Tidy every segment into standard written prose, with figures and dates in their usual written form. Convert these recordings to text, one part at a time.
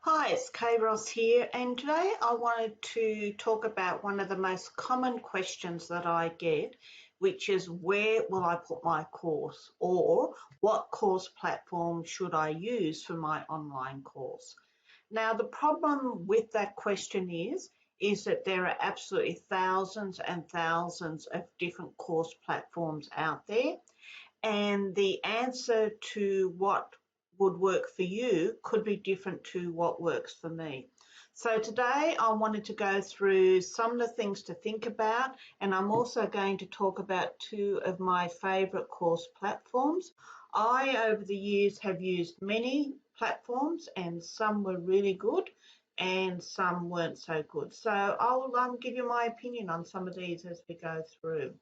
Hi, it's Kay Ross here, and today I wanted to talk about one of the most common questions that I get, which is where will I put my course, or what course platform should I use for my online course? Now, the problem with that question is that there are absolutely thousands and thousands of different course platforms out there, and the answer to what would work for you could be different to what works for me. So today I wanted to go through some of the things to think about, and I'm also going to talk about two of my favorite course platforms. I, over the years, have used many platforms, and some were really good and some weren't so good. So I'll give you my opinion on some of these as we go through.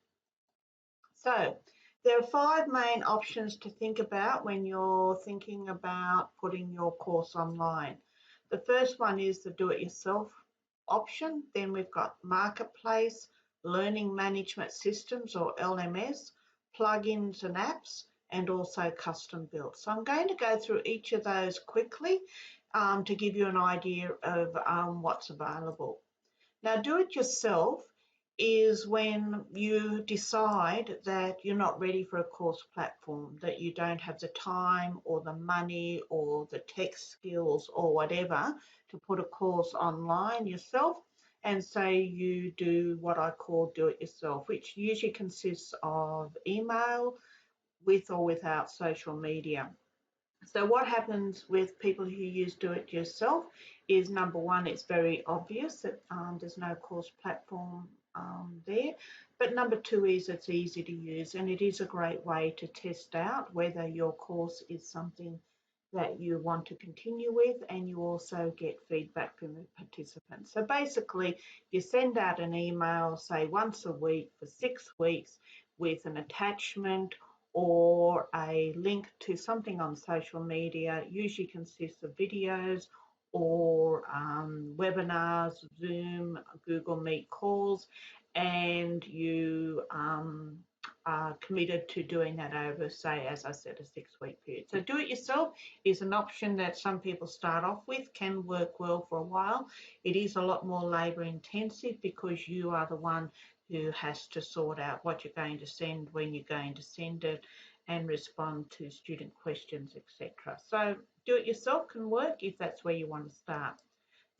So there are five main options to think about when you're thinking about putting your course online. The first one is the do-it-yourself option. Then we've got Marketplace, Learning Management Systems or LMS, plugins and apps, and also custom built. So I'm going to go through each of those quickly to give you an idea of what's available. Now, do-it-yourself is when you decide that you're not ready for a course platform, that you don't have the time or the money or the tech skills or whatever to put a course online yourself. And so you do what I call do it yourself, which usually consists of email with or without social media. So what happens with people who use do it yourself is, number one, it's very obvious that there's no course platform there. But number two is it's easy to use, and it is a great way to test out whether your course is something that you want to continue with, and you also get feedback from the participants. So basically, you send out an email, say once a week for 6 weeks, with an attachment or a link to something on social media. It usually consists of videos or webinars, Zoom, Google Meet calls, and you are committed to doing that over, say, as I said, a 6-week period. So do it yourself is an option that some people start off with, can work well for a while. It is a lot more labour intensive because you are the one who has to sort out what you're going to send, when you're going to send it, and respond to student questions, etc. So do it yourself can work if that's where you want to start.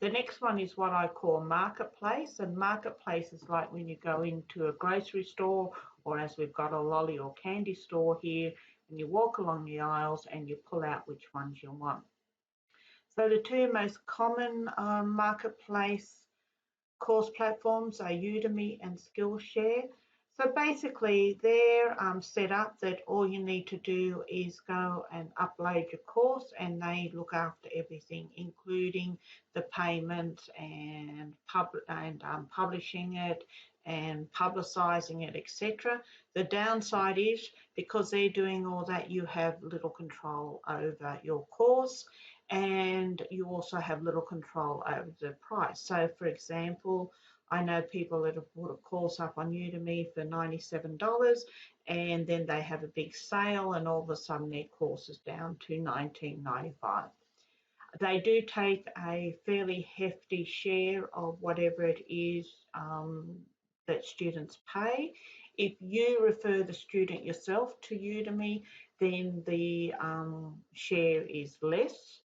The next one is what I call Marketplace, and Marketplace is like when you go into a grocery store, or as we've got a lolly or candy store here, and you walk along the aisles and you pull out which ones you want. So the two most common Marketplace course platforms are Udemy and Skillshare. So basically they're set up that all you need to do is go and upload your course, and they look after everything, including the payment and publishing it and publicizing it, etc. The downside is because they're doing all that, you have little control over your course, and you also have little control over the price. So for example, I know people that have put a course up on Udemy for $97, and then they have a big sale and all of a sudden their course is down to $19.95. They do take a fairly hefty share of whatever it is that students pay. If you refer the student yourself to Udemy, then the share is less.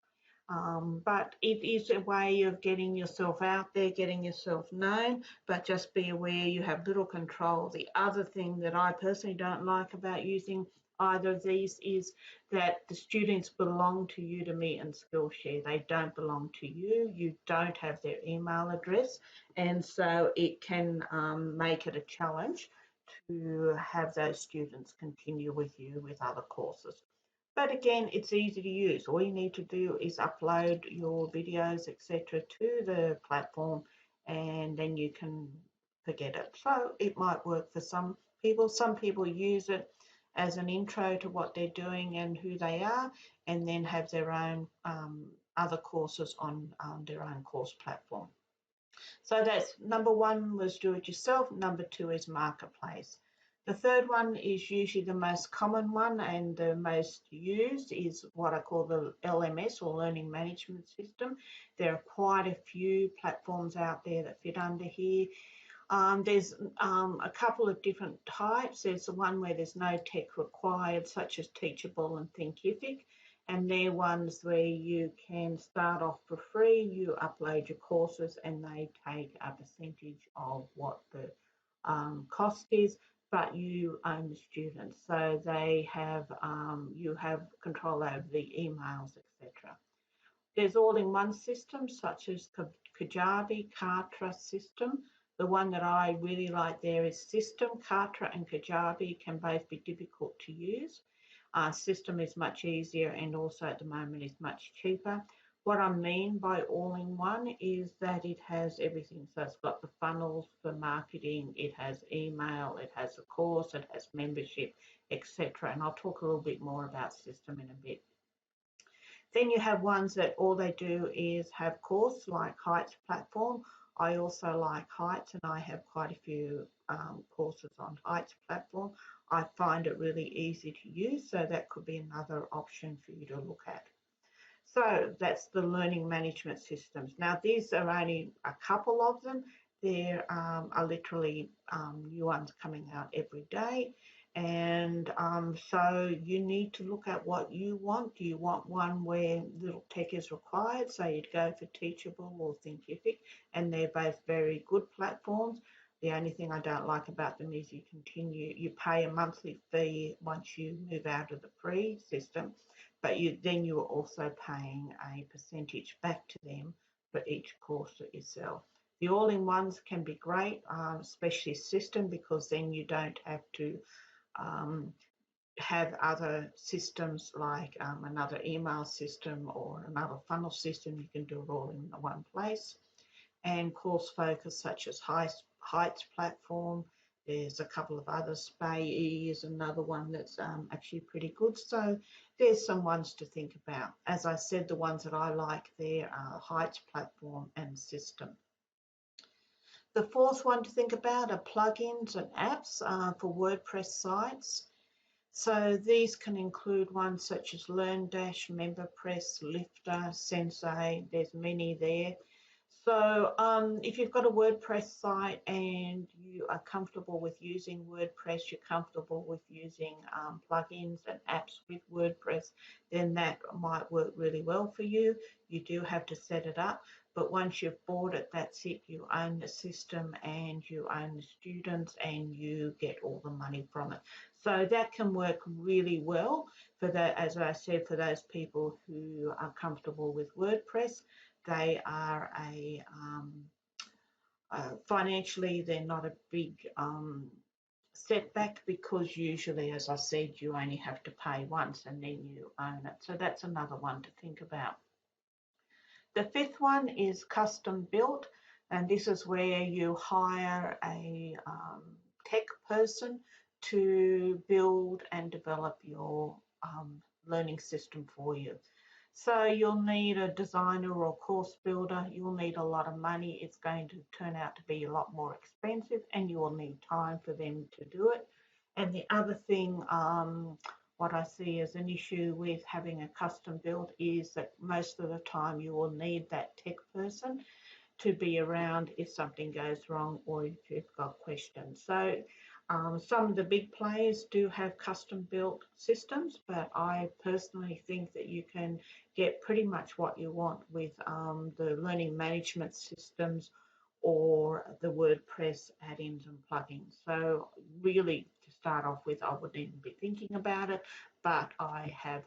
But it is a way of getting yourself out there, getting yourself known, but just be aware you have little control. The other thing that I personally don't like about using either of these is that the students belong to Udemy and Skillshare. They don't belong to you. You don't have their email address, and so it can make it a challenge to have those students continue with you with other courses. But again, it's easy to use. All you need to do is upload your videos, etc., to the platform, and then you can forget it. So it might work for some people. Some people use it as an intro to what they're doing and who they are, and then have their own other courses on their own course platform. So that's number one was do it yourself. Number two is Marketplace. The third one is usually the most common one and the most used is what I call the LMS or Learning Management System. There are quite a few platforms out there that fit under here. There's a couple of different types. There's the one where there's no tech required, such as Teachable and Thinkific, and they're ones where you can start off for free, you upload your courses, and they take a percentage of what the cost is, but you own the students, so they have you have control over the emails, etc. There's all-in-one systems such as Kajabi, Kartra system. The one that I really like there is System. Kartra and Kajabi can both be difficult to use. System is much easier and also at the moment is much cheaper. What I mean by all-in-one is that it has everything. So it's got the funnels for marketing, it has email, it has a course, it has membership, etc. And I'll talk a little bit more about System in a bit. Then you have ones that all they do is have course, like Heights platform. I also like Heights and I have quite a few courses on Heights platform. I find it really easy to use, so that could be another option for you to look at. So that's the learning management systems. Now these are only a couple of them. There are literally new ones coming out every day. And so you need to look at what you want. Do you want one where little tech is required? So you'd go for Teachable or Thinkific, and they're both very good platforms. The only thing I don't like about them is you pay a monthly fee once you move out of the free system, but then you are also paying a percentage back to them for each course that you sell. The all-in-ones can be great, especially System, because then you don't have to have other systems like another email system or another funnel system. You can do it all in one place. And course focus such as Heights platform. There's a couple of others. SPAYE is another one that's actually pretty good. So there's some ones to think about. As I said, the ones that I like there are Heights platform and System. The fourth one to think about are plugins and apps for WordPress sites. So these can include ones such as LearnDash, MemberPress, Lifter, Sensei. There's many there. So if you've got a WordPress site and you are comfortable with using WordPress, you're comfortable with using plugins and apps with WordPress, then that might work really well for you. You do have to set it up, but once you've bought it, that's it. You own the system and you own the students and you get all the money from it. So that can work really well for that, as I said, for those people who are comfortable with WordPress. They are financially, they're not a big setback, because usually, as I said, you only have to pay once and then you own it. So that's another one to think about. The fifth one is custom built, and this is where you hire a tech person to build and develop your learning system for you. So you'll need a designer or course builder. You'll need a lot of money. It's going to turn out to be a lot more expensive, and you will need time for them to do it. And the other thing, what I see as an issue with having a custom build is that most of the time you will need that tech person to be around if something goes wrong or if you've got questions. So some of the big players do have custom built systems, but I personally think that you can get pretty much what you want with the learning management systems or the WordPress add-ins and plugins. So really, to start off with, I wouldn't even be thinking about it, but I have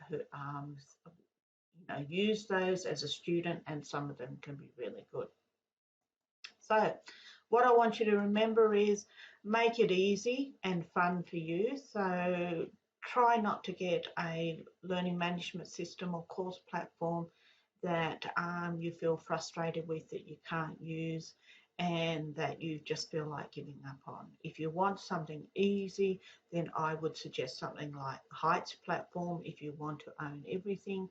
used those as a student, and some of them can be really good. So what I want you to remember is make it easy and fun for you. So try not to get a learning management system or course platform that you feel frustrated with, that you can't use, and that you just feel like giving up on. If you want something easy, then I would suggest something like Heights platform if you want to own everything,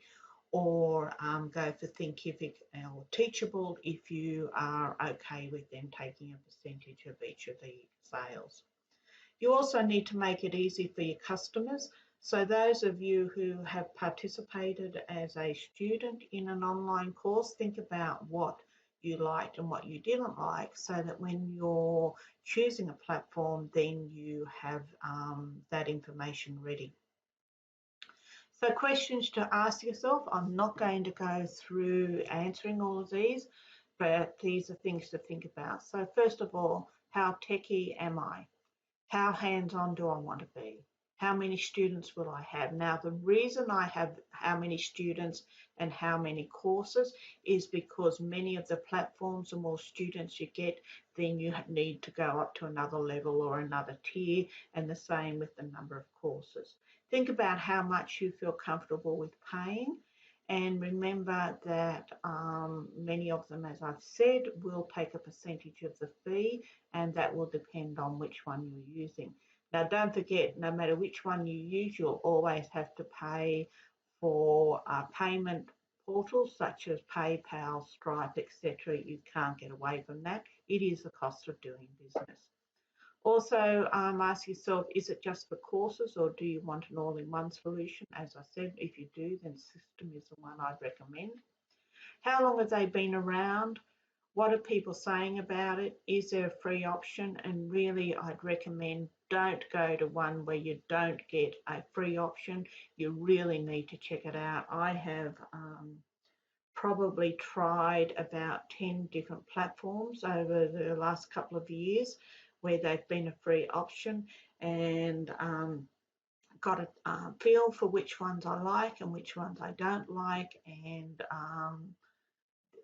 or go for Thinkific or Teachable if you are okay with them taking a percentage of each of the sales. You also need to make it easy for your customers. So those of you who have participated as a student in an online course, think about what you liked and what you didn't like, so that when you're choosing a platform, then you have that information ready. So questions to ask yourself. I'm not going to go through answering all of these, but these are things to think about. So first of all, how techie am I? How hands-on do I want to be? How many students will I have? Now, the reason I have how many students and how many courses is because many of the platforms, the more students you get, then you need to go up to another level or another tier, and the same with the number of courses. Think about how much you feel comfortable with paying, and remember that many of them, as I've said, will take a percentage of the fee, and that will depend on which one you're using. Now, don't forget, no matter which one you use, you'll always have to pay for payment portals such as PayPal, Stripe, etc. You can't get away from that. It is the cost of doing business. Also, ask yourself, is it just for courses, or do you want an all-in-one solution? As I said, if you do, then System is the one I'd recommend. How long have they been around? What are people saying about it? Is there a free option? And really, I'd recommend don't go to one where you don't get a free option. You really need to check it out. I have probably tried about 10 different platforms over the last couple of years where they've been a free option, and got a feel for which ones I like and which ones I don't like, and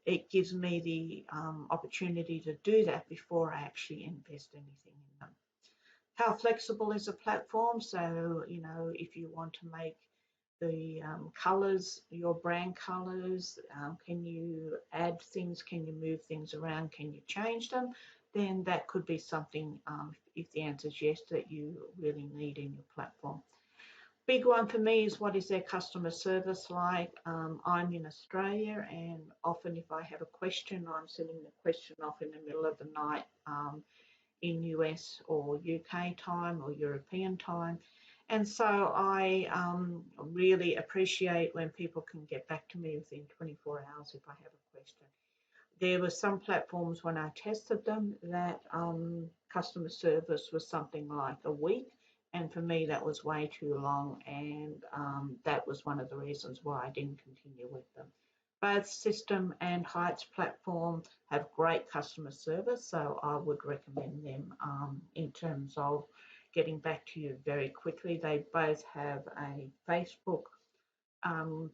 it gives me the opportunity to do that before I actually invest anything in them. How flexible is a platform? So, you know, if you want to make the colors, your brand colors, can you add things, can you move things around, can you change them? Then that could be something, if the answer is yes, that you really need in your platform. Big one for me is, what is their customer service like? I'm in Australia, and often if I have a question, I'm sending the question off in the middle of the night in US or UK time or European time. And so I really appreciate when people can get back to me within 24 hours if I have a question. There were some platforms when I tested them that customer service was something like a week, and for me that was way too long, and that was one of the reasons why I didn't continue with them. Both System and Heights platform have great customer service, so I would recommend them in terms of getting back to you very quickly. They both have a Facebook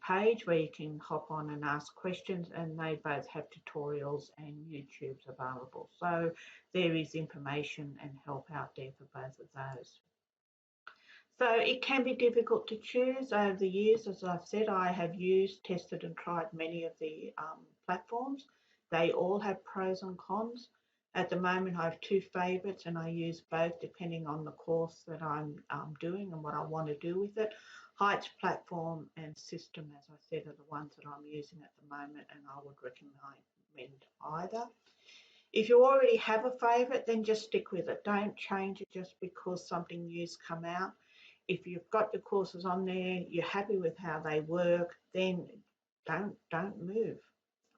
page where you can hop on and ask questions, and they both have tutorials and YouTube's available. So there is information and help out there for both of those. So it can be difficult to choose. Over the years, as I've said, I have used, tested and tried many of the platforms. They all have pros and cons. At the moment, I have two favourites, and I use both depending on the course that I'm doing and what I want to do with it. Heights platform and System, as I said, are the ones that I'm using at the moment, and I would recommend either. If you already have a favourite, then just stick with it. Don't change it just because something new's come out. If you've got your courses on there, you're happy with how they work, then don't move.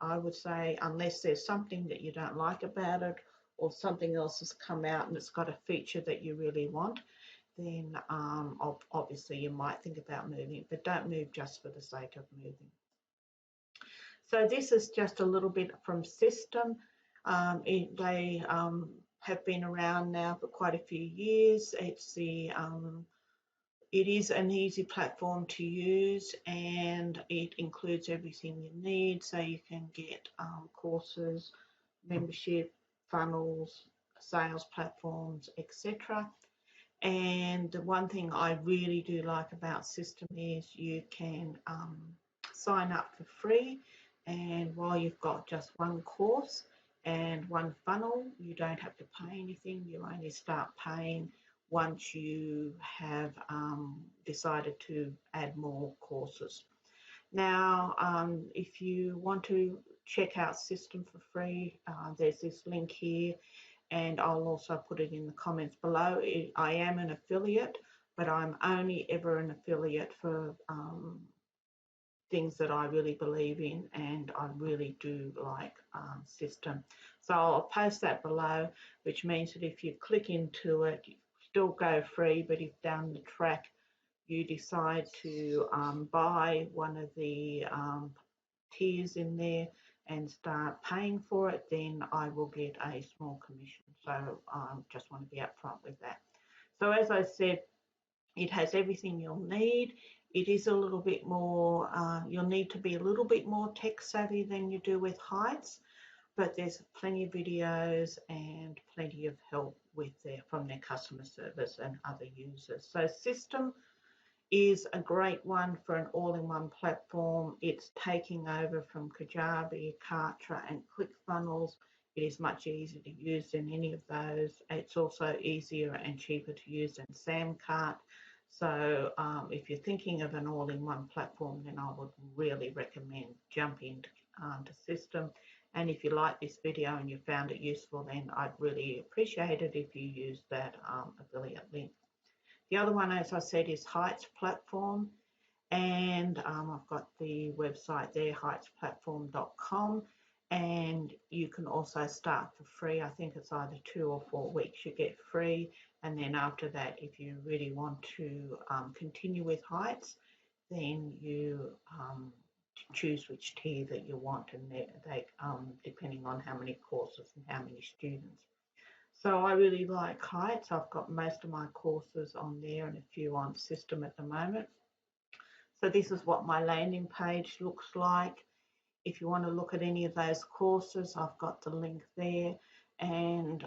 I would say, unless there's something that you don't like about it, or something else has come out and it's got a feature that you really want, then obviously you might think about moving, but don't move just for the sake of moving. So this is just a little bit from System. They have been around now for quite a few years. It is an easy platform to use, and it includes everything you need. So you can get courses, membership, funnels, sales platforms, etc. And the one thing I really do like about System is you can sign up for free, and while you've got just one course and one funnel, you don't have to pay anything. You only start paying once you have decided to add more courses. Now, if you want to check out System for free, there's this link here, and I'll also put it in the comments below. I am an affiliate, but I'm only ever an affiliate for things that I really believe in and I really do like system. So I'll post that below, which means that if you click into it, you still go free, but if down the track you decide to buy one of the tiers in there and start paying for it, then I will get a small commission. So I just want to be upfront with that. So as I said, it has everything you'll need. It is a little bit more, you'll need to be a little bit more tech savvy than you do with Heights, but there's plenty of videos and plenty of help with from their customer service and other users. So System is a great one for an all-in-one platform. It's taking over from Kajabi, Kartra and ClickFunnels. It is much easier to use than any of those. It's also easier and cheaper to use than Samcart. So if you're thinking of an all-in-one platform, then I would really recommend jumping into System. And if you like this video and you found it useful, then I'd really appreciate it if you use that affiliate link. The other one, as I said, is Heights Platform, and I've got the website there, heightsplatform.com, and you can also start for free. I think it's either 2 or 4 weeks you get free, and then after that, if you really want to continue with Heights, then you choose which tier that you want, and they depending on how many courses and how many students. So I really like Heights. I've got most of my courses on there and a few on System at the moment. So this is what my landing page looks like. If you want to look at any of those courses, I've got the link there, and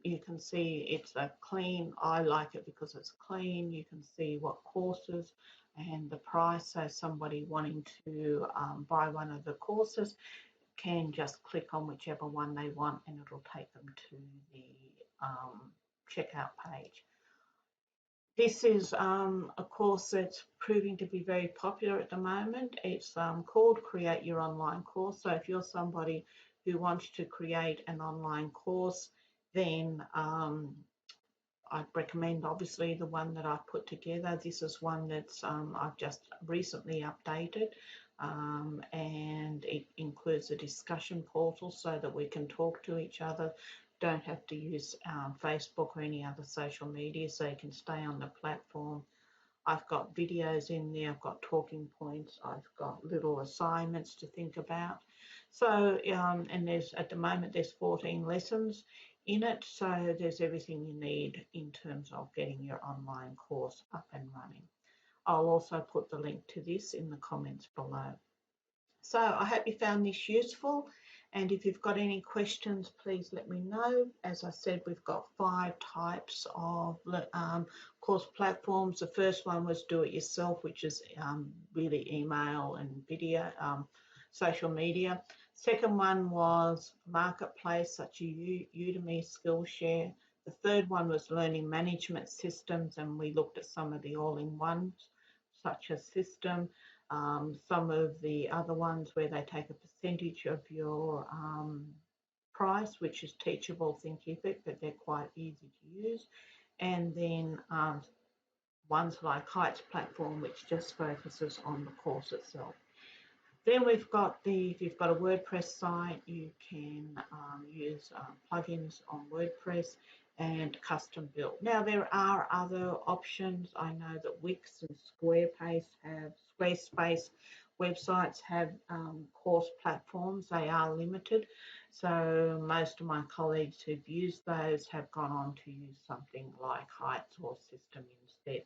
you can see it's a clean. I like it because it's clean. You can see what courses and the price. So somebody wanting to buy one of the courses can just click on whichever one they want and it'll take them to the checkout page. This is a course that's proving to be very popular at the moment. It's called Create Your Online Course. So if you're somebody who wants to create an online course, then I'd recommend obviously the one that I've put together. This is one that's I've just recently updated, and it includes a discussion portal so that we can talk to each other. Don't have to use Facebook or any other social media, so you can stay on the platform. I've got videos in there, I've got talking points, I've got little assignments to think about. So, and there's at the moment there's 14 lessons in it, so there's everything you need in terms of getting your online course up and running. I'll also put the link to this in the comments below. So I hope you found this useful, and if you've got any questions, please let me know. As I said, we've got 5 types of course platforms. The first one was do it yourself, which is really email and video, social media. Second one was marketplace, such as Udemy, Skillshare. The third one was learning management systems, and we looked at some of the all-in-ones, such as System. Some of the other ones where they take a percentage of your price, which is Teachable, Thinkific, but they're quite easy to use. And then ones like Heights Platform, which just focuses on the course itself. Then we've got if you've got a WordPress site, you can use plugins on WordPress and custom built. Now there are other options. I know that Wix and Squarespace websites have course platforms. They are limited. So most of my colleagues who've used those have gone on to use something like Heights or System instead.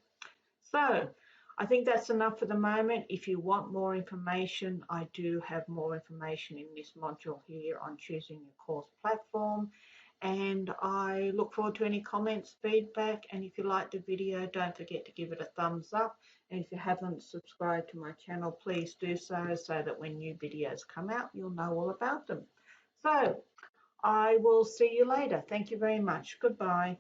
So I think that's enough for the moment. If you want more information, I do have more information in this module here on choosing your course platform. And I look forward to any comments, feedback, and if you liked the video, don't forget to give it a thumbs up. And if you haven't subscribed to my channel, please do so that when new videos come out, you'll know all about them. So I will see you later. Thank you very much. Goodbye.